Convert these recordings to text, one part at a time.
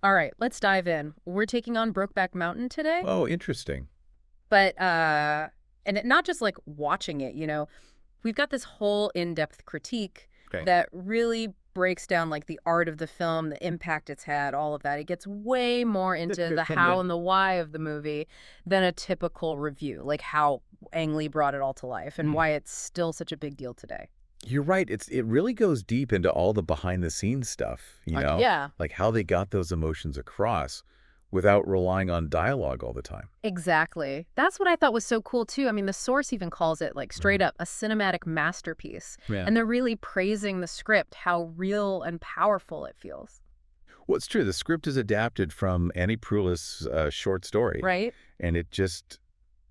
All right, let's dive in. We're taking on Brokeback Mountain today, Oh, interesting. but not just like watching it, we've got this whole in-depth critique Okay. that really breaks down like the art of the film, the impact it's had, all of that. It gets way more into the Description, how yeah. and the why of the movie than a typical review, like how Ang Lee brought it all to life and Mhm. why it's still such a big deal today. You're right. It really goes deep into all the behind the scenes stuff, Yeah. like how they got those emotions across without relying on dialogue all the time. Exactly. That's what I thought was so cool too. I mean, the source even calls it like straight Mhm. up a cinematic masterpiece. Yeah. And they're really praising the script, how real and powerful it feels. Well, it's true. The script is adapted from Annie Proulx's short story, Right? and it just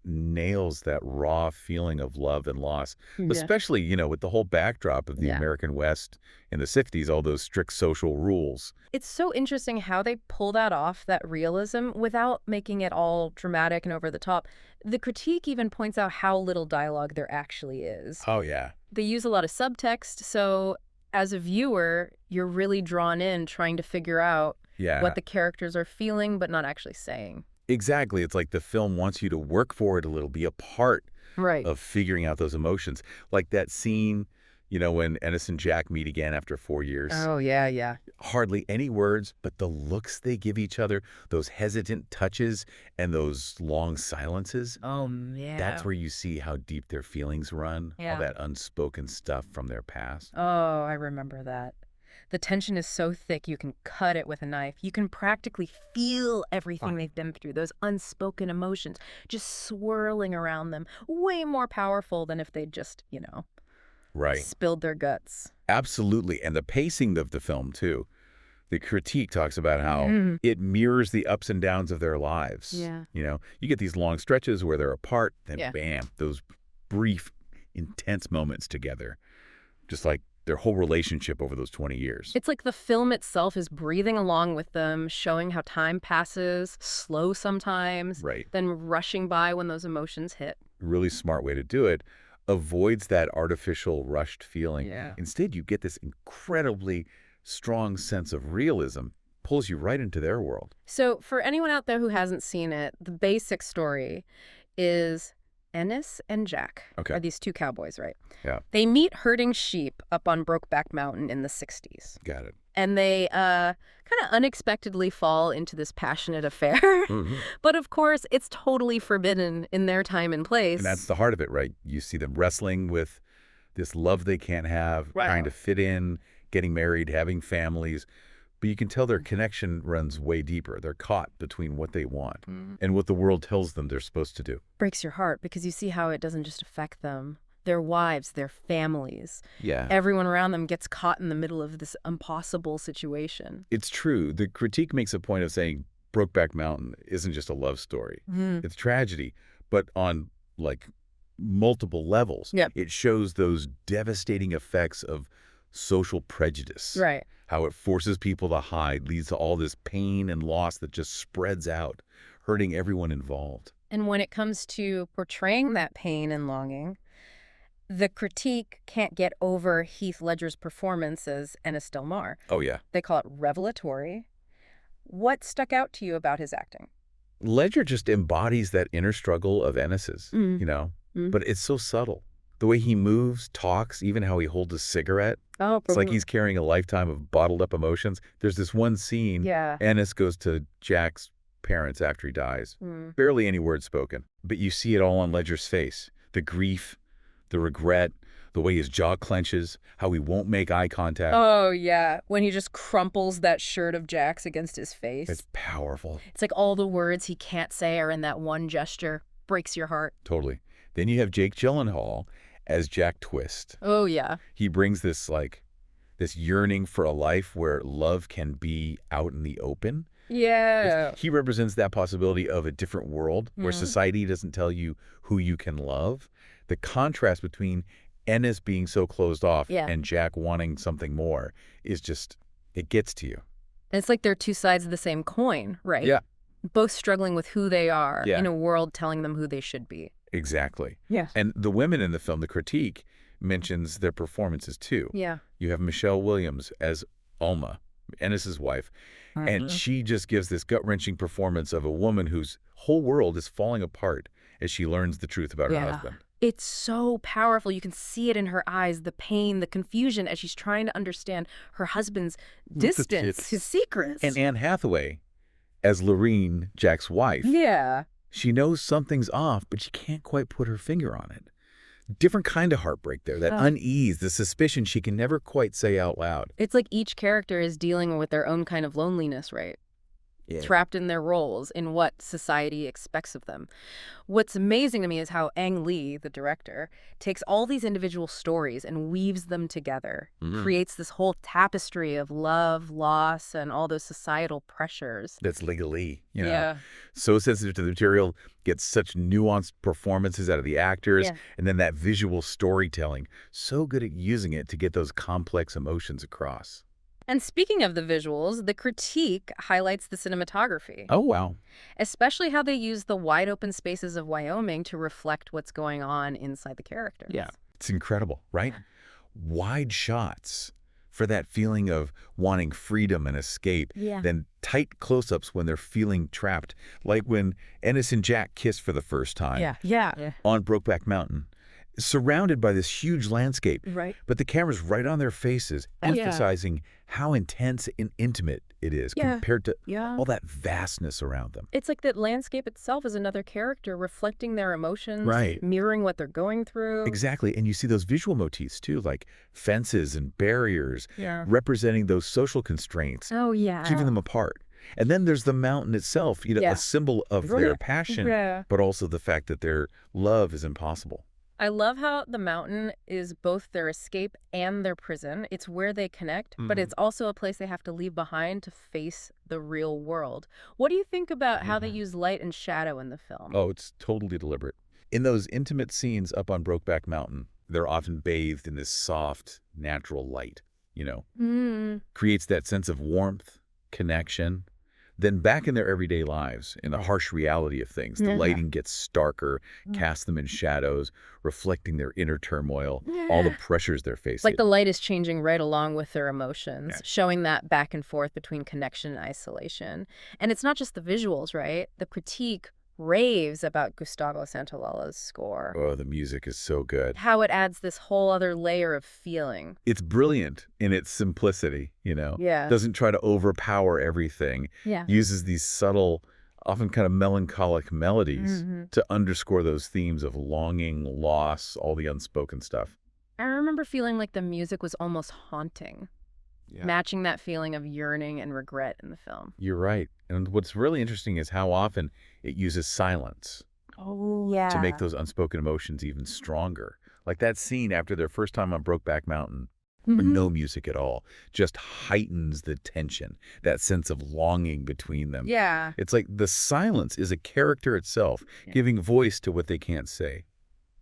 nails that raw feeling of love and loss, Yeah. especially, with the whole backdrop of the Yeah. American West in the 60s, all those strict social rules. It's so interesting how they pull that off, that realism, without making it all dramatic and over the top. The critique even points out how little dialogue there actually is. Oh, yeah. They use a lot of subtext, so as a viewer, you're really drawn in trying to figure out what Yeah. the characters are feeling but not actually saying. Exactly. It's like the film wants you to work for it a little, be a part Right. of figuring out those emotions. Like that scene, when Ennis and Jack meet again after 4 years. Oh, yeah, yeah. Hardly any words, but the looks they give each other, those hesitant touches and those long silences, Oh, that's yeah. where you see how deep their feelings run, all Yeah. that unspoken stuff from their past. Oh, I remember that. The tension is so thick you can cut it with a knife. You can practically feel everything they've been through, those unspoken emotions just swirling around them, way more powerful than if they'd just, Right. spilled their guts. Absolutely. And the pacing of the film, too. The critique talks about how Mm. it mirrors the ups and downs of their lives. Yeah. You get these long stretches where they're apart, then Yeah. bam, those brief, intense moments together. Just like their whole relationship over those 20 years. It's like the film itself is breathing along with them, showing how time passes, slow sometimes, Right. then rushing by when those emotions hit. Really smart way to do it. Avoids that artificial rushed feeling. Yeah. Instead, you get this incredibly strong sense of realism, pulls you right into their world. So, for anyone out there who hasn't seen it, the basic story is Ennis and Jack Okay. are these two cowboys, right? Yeah. They meet herding sheep up on Brokeback Mountain in the 60s. Got it. And they kind of unexpectedly fall into this passionate affair. Mhm. But of course, it's totally forbidden in their time and place. And that's the heart of it, right? You see them wrestling with this love they can't have, Right. trying to fit in, getting married, having families. But you can tell their connection runs way deeper. They're caught between what they want Mm. and what the world tells them they're supposed to do. Breaks your heart because you see how it doesn't just affect them, their wives, their families. Yeah. Everyone around them gets caught in the middle of this impossible situation. It's true. The critique makes a point of saying Brokeback Mountain isn't just a love story. Mm. It's tragedy, but on like multiple levels. Yep. It shows those devastating effects of social prejudice. Right. How it forces people to hide, leads to all this pain and loss that just spreads out, hurting everyone involved. And when it comes to portraying that pain and longing, the critique can't get over Heath Ledger's performance as Ennis Del Mar. Oh, yeah. They call it revelatory. What stuck out to you about his acting? Ledger just embodies that inner struggle of Ennis's, Mm. but it's so subtle. The way he moves, talks, even how he holds a cigarette. Oh, It's like he's carrying a lifetime of bottled up emotions. There's this one scene, yeah. Ennis goes to Jack's parents after he dies. Mm. Barely any words spoken, but you see it all on Ledger's face. The grief, the regret, the way his jaw clenches, how he won't make eye contact. Oh, yeah. When he just crumples that shirt of Jack's against his face. It's powerful. It's like all the words he can't say are in that one gesture. Breaks your heart. Totally. Then you have Jake Gyllenhaal as Jack Twist. Oh, yeah. He brings this yearning for a life where love can be out in the open. Yeah. He represents that possibility of a different world where Mhm. society doesn't tell you who you can love. The contrast between Ennis being so closed off Yeah. and Jack wanting something more is just, it gets to you. It's like they're two sides of the same coin, right? Yeah. Both struggling with who they are Yeah. in a world telling them who they should be. Exactly. Yeah. And the women in the film, the critique, mentions their performances too. Yeah. You have Michelle Williams as Alma, Ennis's wife, and she just gives this gut-wrenching performance of a woman whose whole world is falling apart as she learns the truth about her husband. It's so powerful. You can see it in her eyes, the pain, the confusion as she's trying to understand her husband's distance, his secrets. And Anne Hathaway, as Lorene, Jack's wife, yeah. she knows something's off, but she can't quite put her finger on it. Different kind of heartbreak there, that unease, the suspicion she can never quite say out loud. It's like each character is dealing with their own kind of loneliness, right? Yeah. Trapped in their roles, in what society expects of them. What's amazing to me is how Ang Lee, the director, takes all these individual stories and weaves them together, creates this whole tapestry of love, loss, and all those societal pressures. That's legally, you know. Yeah. So sensitive to the material, gets such nuanced performances out of the actors, and then that visual storytelling, so good at using it to get those complex emotions across. And speaking of the visuals, the critique highlights the cinematography. Oh, wow. Especially how they use the wide open spaces of Wyoming to reflect what's going on inside the characters. Yeah. It's incredible, right? Wide shots for that feeling of wanting freedom and escape. Then tight close-ups when they're feeling trapped, like when Ennis and Jack kiss for the first time on Brokeback Mountain. Surrounded by this huge landscape, but the camera's right on their faces, emphasizing how intense and intimate it is compared to all that vastness around them. It's like that landscape itself is another character reflecting their emotions, mirroring what they're going through. Exactly, and you see those visual motifs too, like fences and barriers, representing those social constraints, keeping them apart. And then there's the mountain itself, you know, a symbol of their passion, but also the fact that their love is impossible. I love how the mountain is both their escape and their prison. It's where they connect, but it's also a place they have to leave behind to face the real world. What do you think about how they use light and shadow in the film? Oh, it's totally deliberate. In those intimate scenes up on Brokeback Mountain, they're often bathed in this soft, natural light, you know. Creates that sense of warmth, connection. Then back in their everyday lives, in the harsh reality of things, the lighting gets starker, casts them in shadows, reflecting their inner turmoil, all the pressures they're facing. Like the light is changing right along with their emotions, showing that back and forth between connection and isolation. And it's not just the visuals, right? The critique raves about Gustavo Santaolalla's score. Oh, the music is so good. How it adds this whole other layer of feeling. It's brilliant in its simplicity, you know? Doesn't try to overpower everything. Uses these subtle, often kind of melancholic melodies to underscore those themes of longing, loss, all the unspoken stuff. I remember feeling like the music was almost haunting. Matching that feeling of yearning and regret in the film. You're right. And what's really interesting is how often it uses silence to make those unspoken emotions even stronger. Like that scene after their first time on Brokeback Mountain, with no music at all, just heightens the tension, that sense of longing between them. It's like the silence is a character itself, giving voice to what they can't say.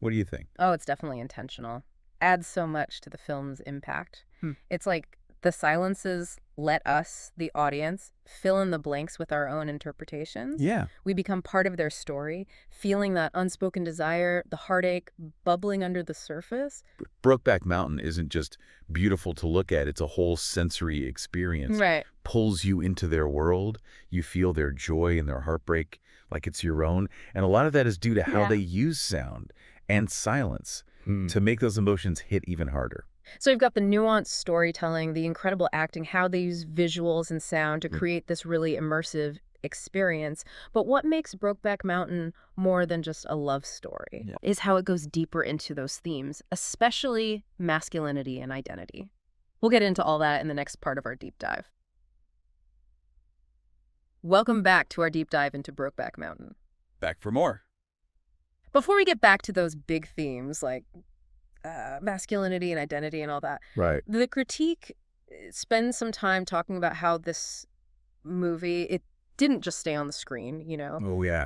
What do you think? Oh, it's definitely intentional. Adds so much to the film's impact. It's like the silences let us, the audience, fill in the blanks with our own interpretations. We become part of their story, feeling that unspoken desire, the heartache bubbling under the surface. Brokeback Mountain isn't just beautiful to look at, it's a whole sensory experience. Pulls you into their world. You feel their joy and their heartbreak like it's your own. And a lot of that is due to how they use sound and silence to make those emotions hit even harder. So you've got the nuanced storytelling, the incredible acting, how they use visuals and sound to create this really immersive experience. But what makes Brokeback Mountain more than just a love story is how it goes deeper into those themes, especially masculinity and identity. We'll get into all that in the next part of our deep dive. Welcome back to our deep dive into Brokeback Mountain. Back for more. Before we get back to those big themes like masculinity and identity and all that. The critique spends some time talking about how this movie, it didn't just stay on the screen, you know?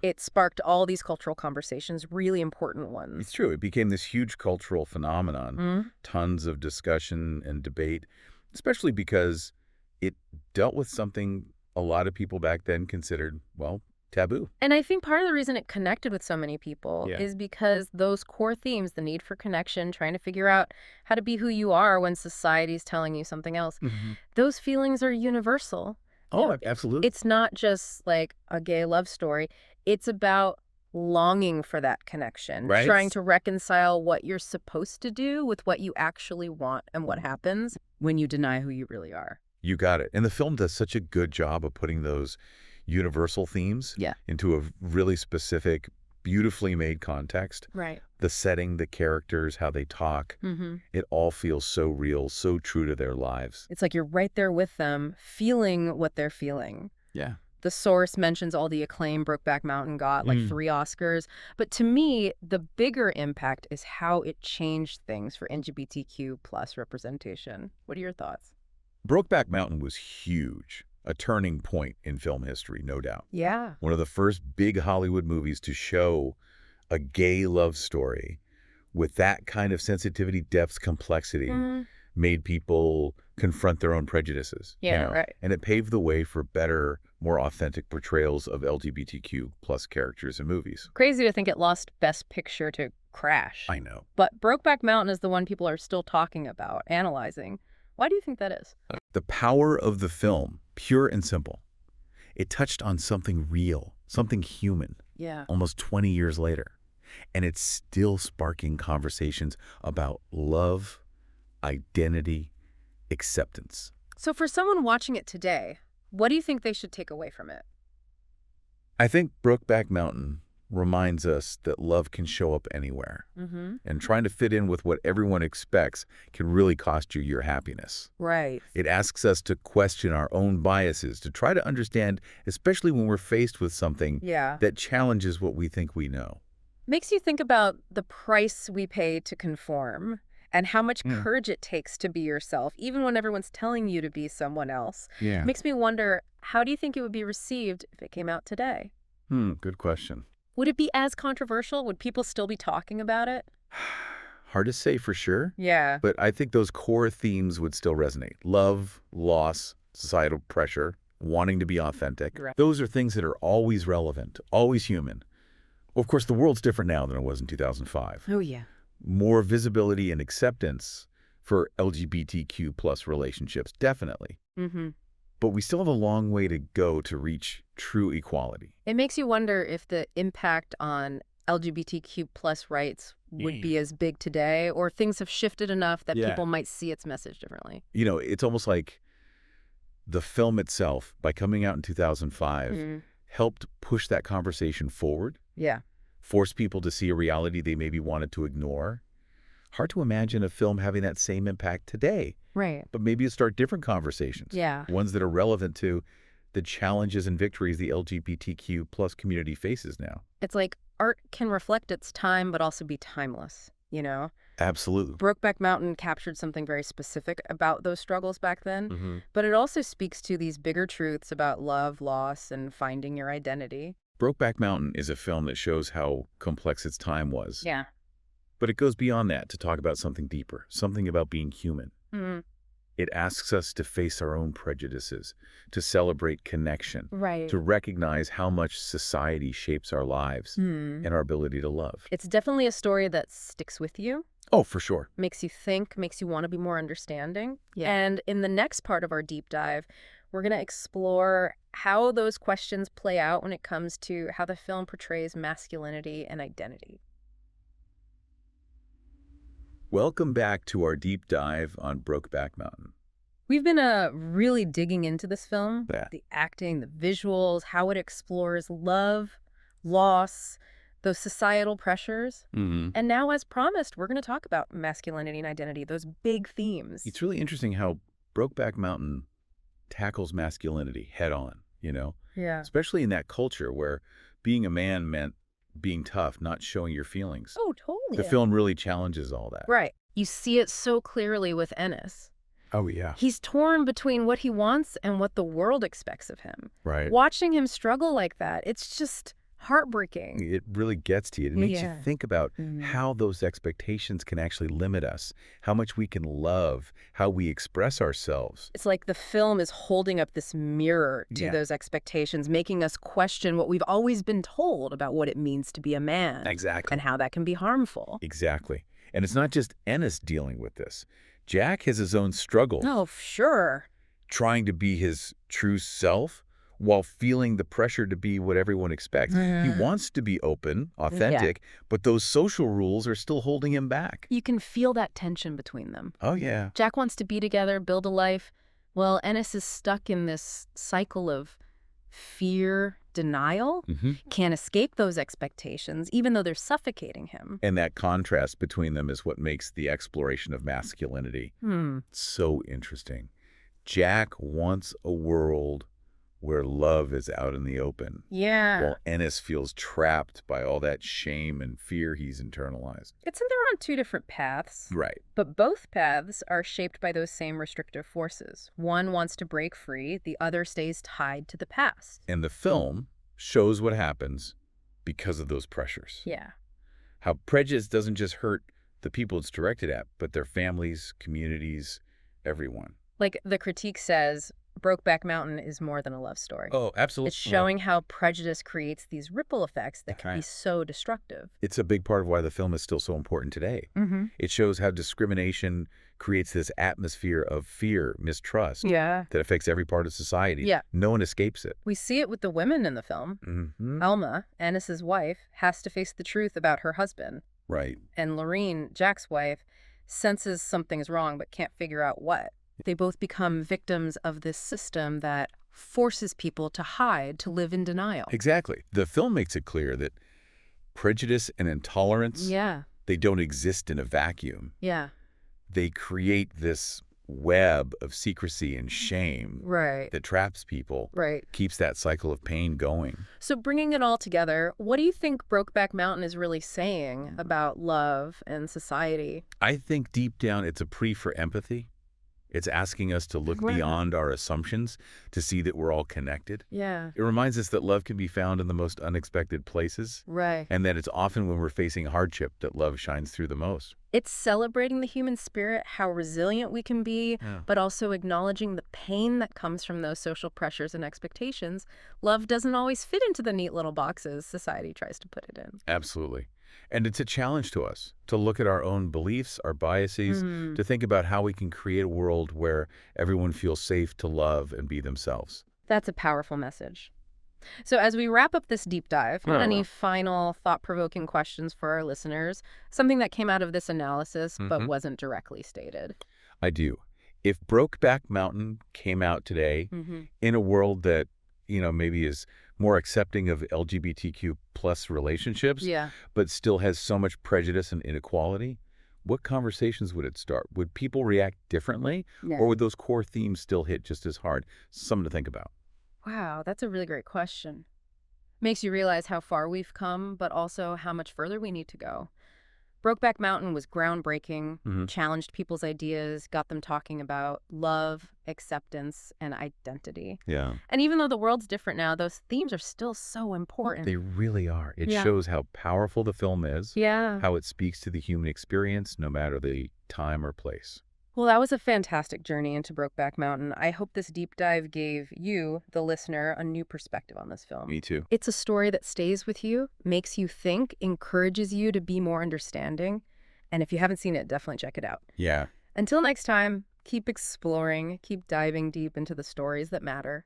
It sparked all these cultural conversations, really important ones. It's true. It became this huge cultural phenomenon. Tons of discussion and debate, especially because it dealt with something a lot of people back then considered, well, taboo. And I think part of the reason it connected with so many people Yeah. is because those core themes, the need for connection, trying to figure out how to be who you are when society's telling you something else, those feelings are universal. Oh, absolutely. It's not just like a gay love story. It's about longing for that connection, Right. trying to reconcile what you're supposed to do with what you actually want and what happens when you deny who you really are. You got it. And the film does such a good job of putting those universal themes into a really specific, beautifully made context. Right. The setting, the characters, how they talk, it all feels so real, so true to their lives. It's like you're right there with them, feeling what they're feeling. Yeah. The source mentions all the acclaim Brokeback Mountain got, like 3 Oscars. But to me, the bigger impact is how it changed things for LGBTQ plus representation. What are your thoughts? Brokeback Mountain was huge, a turning point in film history, no doubt. Yeah. One of the first big Hollywood movies to show a gay love story with that kind of sensitivity, depth, complexity, made people confront their own prejudices. Yeah, right. And it paved the way for better, more authentic portrayals of LGBTQ plus characters in movies. Crazy to think it lost Best Picture to Crash. I know. But Brokeback Mountain is the one people are still talking about, analyzing. Why do you think that is? The power of the film, pure and simple. It touched on something real, something human, almost 20 years later. And it's still sparking conversations about love, identity, acceptance. So for someone watching it today, what do you think they should take away from it? I think Brokeback Mountain reminds us that love can show up anywhere. And trying to fit in with what everyone expects can really cost you your happiness. Right. It asks us to question our own biases, to try to understand, especially when we're faced with something that challenges what we think we know. Makes you think about the price we pay to conform and how much courage it takes to be yourself, even when everyone's telling you to be someone else. Makes me wonder, how do you think it would be received if it came out today? Good question. Would it be as controversial? Would people still be talking about it? Hard to say for sure. Yeah. But I think those core themes would still resonate. Love, loss, societal pressure, wanting to be authentic. Right. Those are things that are always relevant, always human. Of course, the world's different now than it was in 2005. Oh, yeah. More visibility and acceptance for LGBTQ plus relationships, definitely. But we still have a long way to go to reach true equality. It makes you wonder if the impact on LGBTQ plus rights would be as big today, or things have shifted enough that people might see its message differently. You know, it's almost like the film itself, by coming out in 2005, helped push that conversation forward. Yeah. Force people to see a reality they maybe wanted to ignore. Hard to imagine a film having that same impact today. Right. But maybe it start different conversations. Yeah. Ones that are relevant to the challenges and victories the LGBTQ plus community faces now. It's like art can reflect its time, but also be timeless, you know? Absolutely. Brokeback Mountain captured something very specific about those struggles back then, but it also speaks to these bigger truths about love, loss, and finding your identity. Brokeback Mountain is a film that shows how complex its time was. Yeah. But it goes beyond that to talk about something deeper, something about being human. It asks us to face our own prejudices, to celebrate connection, to recognize how much society shapes our lives and our ability to love. It's definitely a story that sticks with you. Oh, for sure. Makes you think, makes you want to be more understanding. And in the next part of our deep dive, we're going to explore how those questions play out when it comes to how the film portrays masculinity and identity. Welcome back to our deep dive on Brokeback Mountain. We've been really digging into this film, the acting, the visuals, how it explores love, loss, those societal pressures. And now, as promised, we're going to talk about masculinity and identity, those big themes. It's really interesting how Brokeback Mountain tackles masculinity head on, you know? Yeah. Especially in that culture where being a man meant being tough, not showing your feelings. Oh, totally. The film really challenges all that. Right. You see it so clearly with Ennis. Oh, yeah. He's torn between what he wants and what the world expects of him. Right. Watching him struggle like that, it's just Heartbreaking. It really gets to you. It makes you Yeah. think about how those expectations can actually limit us, how much we can love, how we express ourselves. It's like the film is holding up this mirror to Yeah. those expectations, making us question what we've always been told about what it means to be a man Exactly. and how that can be harmful. Exactly. And it's not just Ennis dealing with this. Jack has his own struggles, Oh, sure. trying to be his true self while feeling the pressure to be what everyone expects. He wants to be open, authentic, but those social rules are still holding him back. You can feel that tension between them. Oh, yeah. Jack wants to be together, build a life. Well, Ennis is stuck in this cycle of fear, denial, can't escape those expectations, even though they're suffocating him. And that contrast between them is what makes the exploration of masculinity so interesting. Jack wants a world where love is out in the open, Yeah. while Ennis feels trapped by all that shame and fear he's internalized. It's in they're on two different paths. Right. But both paths are shaped by those same restrictive forces. One wants to break free, the other stays tied to the past. And the film shows what happens because of those pressures. Yeah. How prejudice doesn't just hurt the people it's directed at, but their families, communities, everyone. Like the critique says, Brokeback Mountain is more than a love story. Oh, absolutely. It's showing how prejudice creates these ripple effects that can be so destructive. It's a big part of why the film is still so important today. It shows how discrimination creates this atmosphere of fear, mistrust, Yeah. that affects every part of society. Yeah. No one escapes it. We see it with the women in the film. Alma, Ennis's wife, has to face the truth about her husband. Right. And Lorene, Jack's wife, senses something's wrong but can't figure out what. They both become victims of this system that forces people to hide, to live in denial. Exactly. The film makes it clear that prejudice and intolerance, Yeah. they don't exist in a vacuum. Yeah. They create this web of secrecy and shame Right. that traps people, Right. keeps that cycle of pain going. So bringing it all together, what do you think Brokeback Mountain is really saying about love and society? I think deep down it's a plea for empathy. It's asking us to look Right. beyond our assumptions to see that we're all connected. Yeah. It reminds us that love can be found in the most unexpected places, Right. and that it's often when we're facing hardship that love shines through the most. It's celebrating the human spirit, how resilient we can be, but also acknowledging the pain that comes from those social pressures and expectations. Love doesn't always fit into the neat little boxes society tries to put it in. Absolutely. And it's a challenge to us to look at our own beliefs, our biases, to think about how we can create a world where everyone feels safe to love and be themselves. That's a powerful message. So as we wrap up this deep dive, any final thought-provoking questions for our listeners? Something that came out of this analysis but wasn't directly stated. I do. If Brokeback Mountain came out today in a world that, maybe is more accepting of LGBTQ plus relationships, but still has so much prejudice and inequality, what conversations would it start? Would people react differently? Or would those core themes still hit just as hard? Something to think about. Wow, that's a really great question. Makes you realize how far we've come, but also how much further we need to go. Brokeback Mountain was groundbreaking, challenged people's ideas, got them talking about love, acceptance, and identity. Yeah. And even though the world's different now, those themes are still so important. They really are. It shows how powerful the film is, how it speaks to the human experience, no matter the time or place. Well, that was a fantastic journey into Brokeback Mountain. I hope this deep dive gave you, the listener, a new perspective on this film. Me too. It's a story that stays with you, makes you think, encourages you to be more understanding. And if you haven't seen it, definitely check it out. Yeah. Until next time, keep exploring, keep diving deep into the stories that matter.